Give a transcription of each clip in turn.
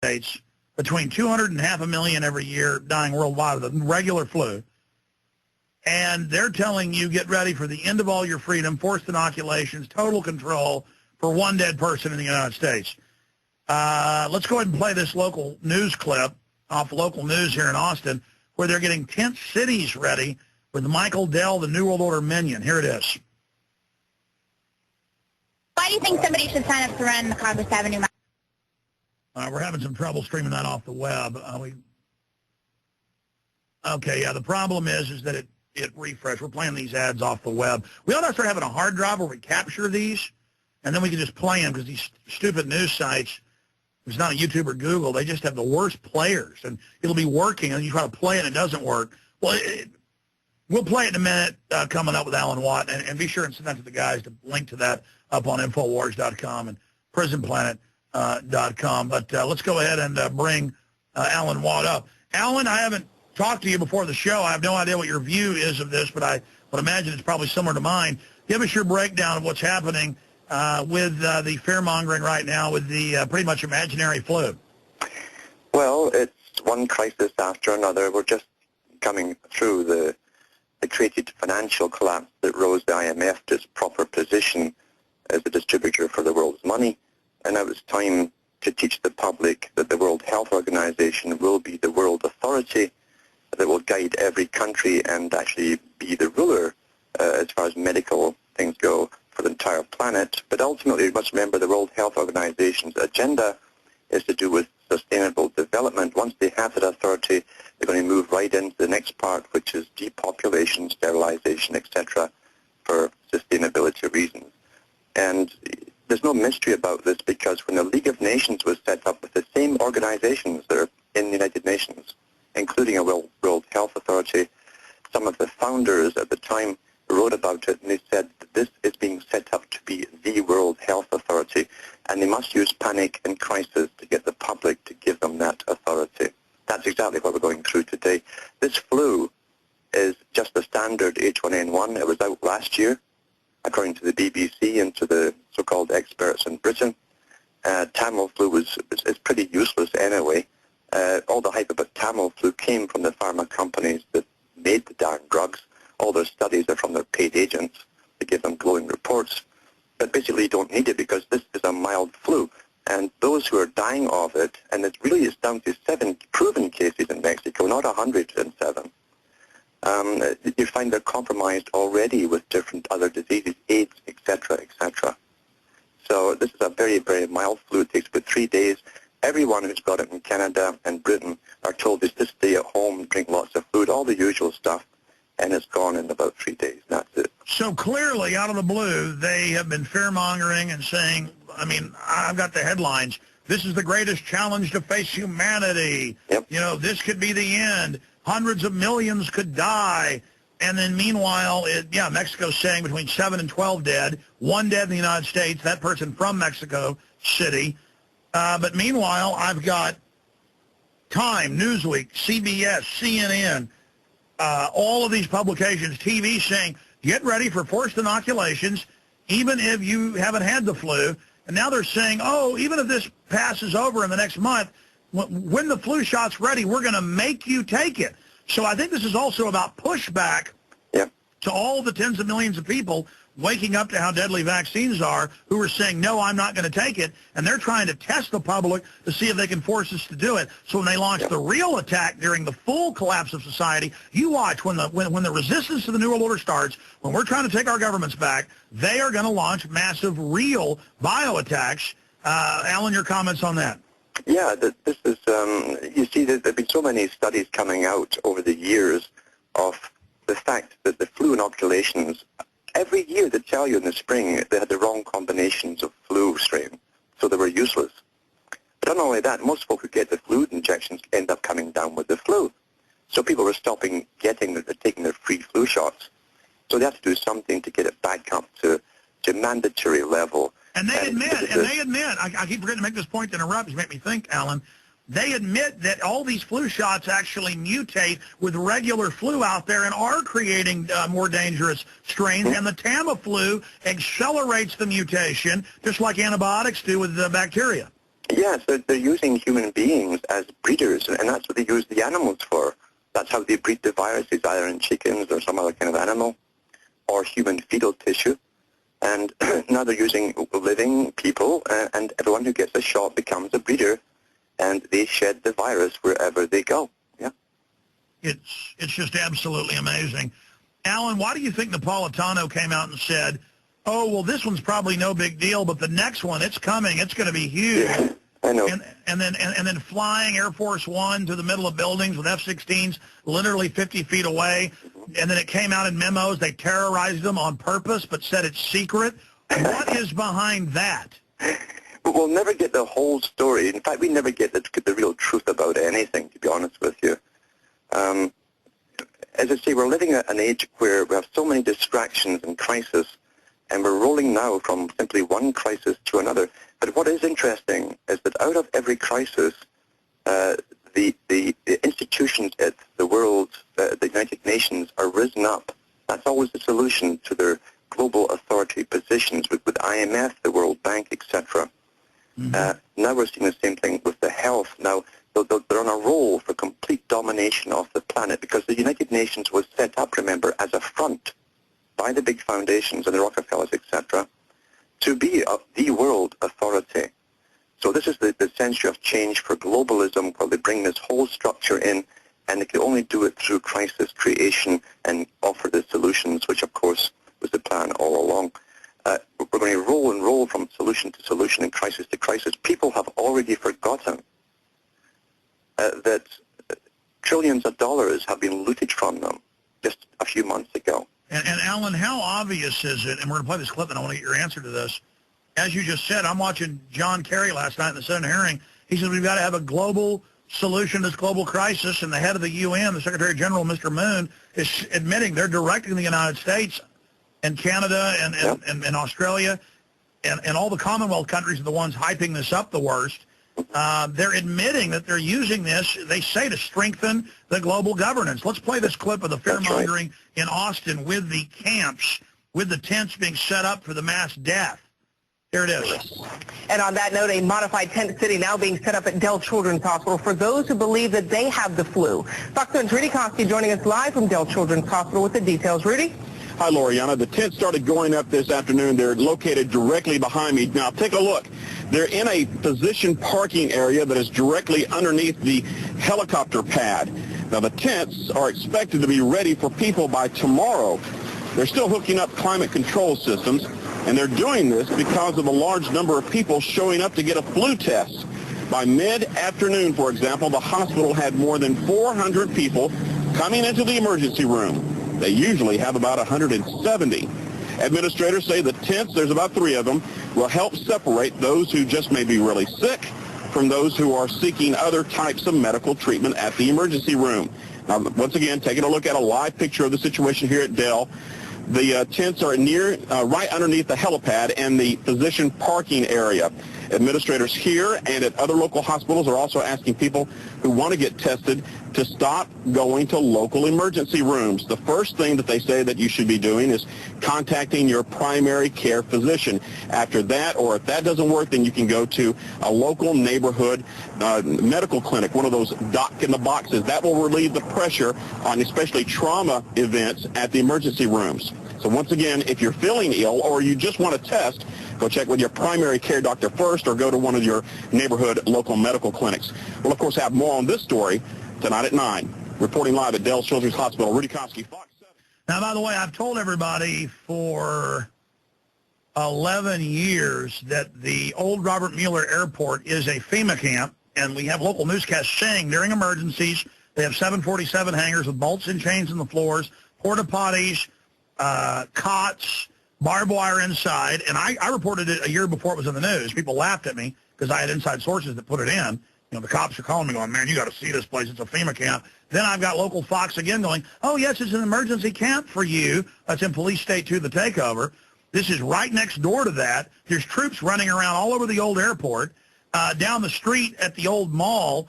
States, between 200 and half a million every year dying worldwide of the regular flu. And they're telling you, get ready for the end of all your freedom, forced inoculations, total control for one dead person in the United States. Let's go ahead and play this local news clip off local news here in Austin, where they're getting tent cities ready with Michael Dell, the New World Order minion. Here it is. Why do you think somebody should sign up to run the Congress Avenue Marathon? We're having some trouble streaming that off the web. Okay, yeah, the problem is that it refreshed. We're playing these ads off the web. We ought to start having a hard drive where we capture these, and then we can just play them, because these stupid news sites, it's not a YouTube or Google, they just have the worst players, and it'll be working, and you try to play it and it doesn't work. Well, we'll play it in a minute coming up with Alan Watt, and be sure and send that to the guys to link to that up on Infowars.com and PrisonPlanet.com. But let's go ahead and bring Alan Watt up. Alan, I haven't talked to you before the show. I have no idea what your view is of this, but I would imagine it's probably similar to mine. Give us your breakdown of what's happening with the fear-mongering right now with the pretty much imaginary flu. Well, it's one crisis after another. We're just coming through the created financial collapse that rose the IMF to its proper position as a distributor for the world's money. And now it's time to teach the public that the World Health Organization will be the world authority that will guide every country and actually be the ruler as far as medical things go for the entire planet. But ultimately, you must remember the World Health Organization's agenda is to do with sustainable development. Once they have that authority, they're going to move right into the next part, which is depopulation, sterilization, etc., for sustainability reasons. And there's no mystery about this, because when the League of Nations was set up with the same organizations that are in the United Nations, including a World Health Authority, some of the founders at the time wrote about it, and they said that this is being set up to be the World Health Authority, and they must use panic and crisis to get the public to give them that authority. That's exactly what we're going through today. This flu is just the standard H1N1. It was out last year, according to the BBC and to the so-called experts in Britain. Tamiflu is pretty useless anyway. All the hype about Tamiflu came from the pharma companies that made the darn drugs. All their studies are from their paid agents. They give them glowing reports. But basically you don't need it, because this is a mild flu. And those who are dying of it, and it really is down to 7 proven cases in Mexico, not 107, you find they're compromised already with different other diseases, AIDS, etc., etc. So this is a very, very mild flu. It takes about 3 days. Everyone who's got it in Canada and Britain are told to just stay at home, drink lots of food, all the usual stuff, and it's gone in about 3 days. That's it. So clearly, out of the blue, they have been fear-mongering and saying, I mean, I've got the headlines, this is the greatest challenge to face humanity. Yep. You know, this could be the end. Hundreds of millions could die. And then meanwhile, Mexico's saying between 7 and 12 dead, 1 dead in the United States, that person from Mexico City. But meanwhile, I've got Time, Newsweek, CBS, CNN, all of these publications, TV saying, get ready for forced inoculations, even if you haven't had the flu. And now they're saying, oh, even if this passes over in the next month, when the flu shot's ready, we're going to make you take it. So I think this is also about pushback to all the tens of millions of people waking up to how deadly vaccines are, who are saying, no, I'm not going to take it. And they're trying to test the public to see if they can force us to do it. So when they launch the real attack during the full collapse of society, you watch when the resistance to the New World Order starts, when we're trying to take our governments back, they are going to launch massive real bio-attacks. Alan, your comments on that? Yeah, this is, you see, there have been so many studies coming out over the years of the fact that the flu inoculations, every year they tell you in the spring they had the wrong combinations of flu strain, so they were useless. But not only that, most folk who get the flu injections end up coming down with the flu. So people were stopping taking their free flu shots. So they have to do something to get it back up to mandatory level. And they admit, I keep forgetting to make this point to interrupt, you make me think, Alan, they admit that all these flu shots actually mutate with regular flu out there and are creating more dangerous strains, and the Tamiflu accelerates the mutation, just like antibiotics do with the bacteria. Yes, they're using human beings as breeders, and that's what they use the animals for. That's how they breed the viruses, either in chickens or some other kind of animal, or human fetal tissue. And now they're using living people, and everyone who gets a shot becomes a breeder, and they shed the virus wherever they go. Yeah. It's just absolutely amazing. Alan, why do you think Napolitano came out and said, oh, well, this one's probably no big deal, but the next one, it's coming, it's going to be huge. Yeah, I know. And then flying Air Force One to the middle of buildings with F-16s literally 50 feet away, and then it came out in memos, they terrorized them on purpose but said it's secret. What is behind that? But we'll never get the whole story. In fact, we never get the real truth about anything, to be honest with you. As I say, we're living at an age where we have so many distractions and crises, and we're rolling now from simply one crisis to another. But what is interesting is that out of every crisis, the institutions at the world, the United Nations, are risen up. That's always the solution to their global authority positions with IMF, the World Bank, etc. Now we're seeing the same thing with the health. Now they're on a roll for complete domination of the planet because the United Nations was set up, remember, as a front by the big foundations and the Rockefellers, etc., to be the world authority. So this is the century of change for globalism, where they bring this whole structure in, and they can only do it through crisis creation and offer the solutions, which, of course, was the plan all along. We're going to roll and roll from solution to solution and crisis to crisis. People have already forgotten that trillions of dollars have been looted from them just a few months ago. And Alan, how obvious is it, and we're going to play this clip and I want to get your answer to this. As you just said, I'm watching John Kerry last night in the Senate hearing. He says we've got to have a global solution to this global crisis, and the head of the UN, the Secretary General, Mr. Moon, is admitting they're directing the United States and Canada and Australia and all the Commonwealth countries are the ones hyping this up the worst. They're admitting that they're using this, they say, to strengthen the global governance. Let's play this clip of the fear-mongering in Austin with the camps, with the tents being set up for the mass death. Here it is. And on that note, a modified tent city now being set up at Dell Children's Hospital for those who believe that they have the flu. Fox 7's Rudy Koski joining us live from Dell Children's Hospital with the details. Rudy? Hi, Loriana. The tents started going up this afternoon. They're located directly behind me. Now, take a look. They're in a positioned parking area that is directly underneath the helicopter pad. Now, the tents are expected to be ready for people by tomorrow. They're still hooking up climate control systems, and they're doing this because of a large number of people showing up to get a flu test. By mid-afternoon, for example, the hospital had more than 400 people coming into the emergency room. They usually have about 170. Administrators say the tents, there's about 3 of them, will help separate those who just may be really sick from those who are seeking other types of medical treatment at the emergency room. Now, once again, taking a look at a live picture of the situation here at Dell. The tents are near, right underneath the helipad and the physician parking area. Administrators here and at other local hospitals are also asking people who want to get tested to stop going to local emergency rooms. The first thing that they say that you should be doing is contacting your primary care physician. After that, or if that doesn't work, then you can go to a local neighborhood medical clinic, one of those doc in the boxes. That will relieve the pressure on especially trauma events at the emergency rooms. So once again, if you're feeling ill or you just want to test, go check with your primary care doctor first or go to one of your neighborhood local medical clinics. We'll, of course, have more on this story tonight at 9. Reporting live at Dell Children's Hospital, Rudy Koski, Fox 7. Now, by the way, I've told everybody for 11 years that the old Robert Mueller Airport is a FEMA camp, and we have local newscasts saying during emergencies they have 747 hangars with bolts and chains in the floors, porta potties, cots, barbed wire inside, and I reported it a year before it was in the news. People laughed at me because I had inside sources that put it in. You know, the cops are calling me going, man, you got to see this place. It's a FEMA camp. Then I've got local Fox again going, oh, yes, it's an emergency camp for you. That's in Police State 2, the takeover. This is right next door to that. There's troops running around all over the old airport. Down the street at the old mall,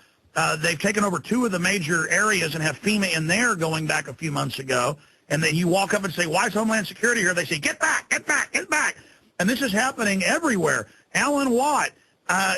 they've taken over 2 of the major areas and have FEMA in there going back a few months ago. And then you walk up and say, why is Homeland Security here? They say, get back, get back, get back. And this is happening everywhere. Alan Watt,